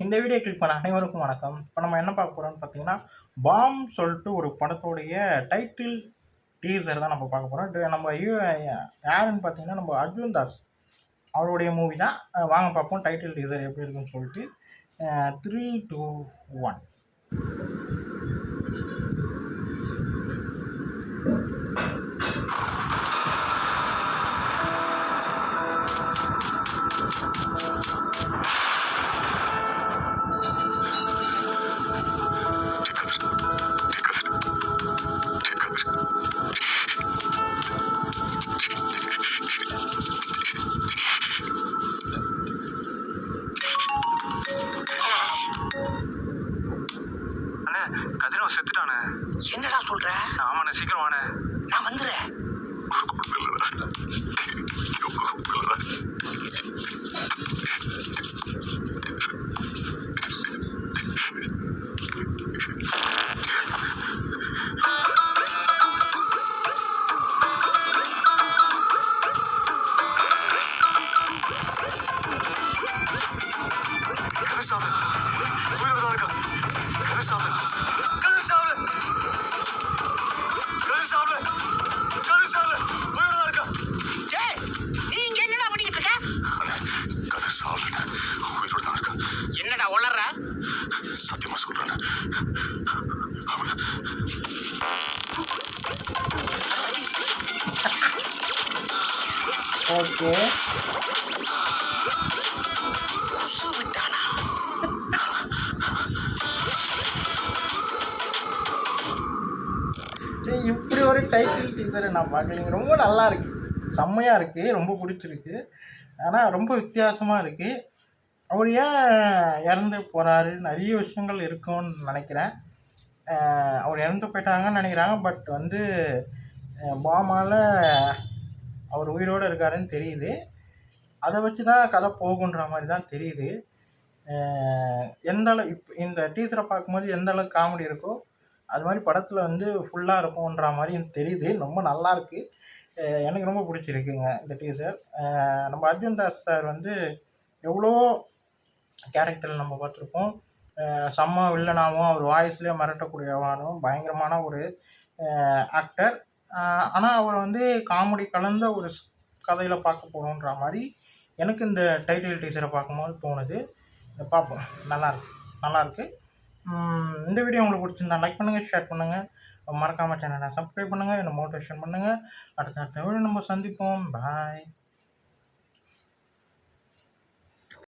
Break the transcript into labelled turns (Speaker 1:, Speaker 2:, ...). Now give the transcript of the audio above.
Speaker 1: இந்த video click பண்ண அனைவருக்கும் வணக்கம். இப்போ நம்ம என்ன பார்க்க போகிறோம்னு பார்த்தீங்கன்னா, பாம் சொல்லிட்டு ஒரு படத்தோடைய டைட்டில் டீசர் தான் நம்ம பார்க்க போகிறோம். இது நம்ம யாருன்னு பார்த்தீங்கன்னா, நம்ம அர்ஜுன் தாஸ் அவருடைய மூவி தான். வாங்க பார்ப்போம் டைட்டில் டீசர் எப்படி இருக்குன்னு சொல்லிட்டு. 3, 2, 1.
Speaker 2: கதிரவன் செத்துட்டானே.
Speaker 3: என்னடா சொல்ற?
Speaker 2: ஆமாண்ணே, சீக்கிரம் வாண்ணே.
Speaker 3: நான் வந்துடுறேன். என்னடா உளற?
Speaker 2: சத்தியமா சொல்றேன்.
Speaker 1: ஓகே, இப்படி ஒரு டைட்டில் டீசரை நான் பார்க்கலைங்க. ரொம்ப நல்லா இருக்குது, செம்மையாக இருக்குது, ரொம்ப பிடிச்சிருக்கு. ஆனால் ரொம்ப வித்தியாசமாக இருக்குது. அவர் ஏன் இறந்து போகிறாரு, நிறைய விஷயங்கள் இருக்கும்னு நினைக்கிறேன். அவர் இறந்து போயிட்டாங்கன்னு நினைக்கிறாங்க. பட் வந்து பாமால் அவர் உயிரோடு இருக்காருன்னு தெரியுது. அதை வச்சு தான் கதை போகுன்ற மாதிரி தான் தெரியுது. எந்த அளவு இந்த டீசரை பார்க்கும்போது எந்த அளவுக்கு காமெடி இருக்கோ அது மாதிரி படத்தில் வந்து ஃபுல்லாக இருக்கும்ன்ற மாதிரி எனக்கு தெரியுது. ரொம்ப நல்லாயிருக்கு, எனக்கு ரொம்ப பிடிச்சிருக்குங்க இந்த டீசர். நம்ம அர்ஜுன் தாஸ் சார் வந்து எவ்வளோ கேரக்டரில் நம்ம பார்த்துருப்போம். செம்ம வில்லனாகவும் அவர் வாய்ஸ்லேயே மிரட்டக்கூடியவானும் பயங்கரமான ஒரு ஆக்டர். ஆனால் அவர் வந்து காமெடி கலந்த ஒரு கதையில் பார்க்க போகிறோன்ற மாதிரி எனக்கு இந்த டைட்டில் டீசரை பார்க்கும்போது தோணுது. பார்ப்போம், நல்லாயிருக்கு. இந்த வீடியோ உங்களுக்கு பிடிச்சிருந்தா லைக் பண்ணுங்கள், ஷேர் பண்ணுங்கள், மறக்காமல் சேனலை சப்ஸ்கிரைப் பண்ணுங்கள், என்னை மோட்டிவேஷன் பண்ணுங்கள். அடுத்த வீடியோ நம்ம சந்திப்போம். பாய்.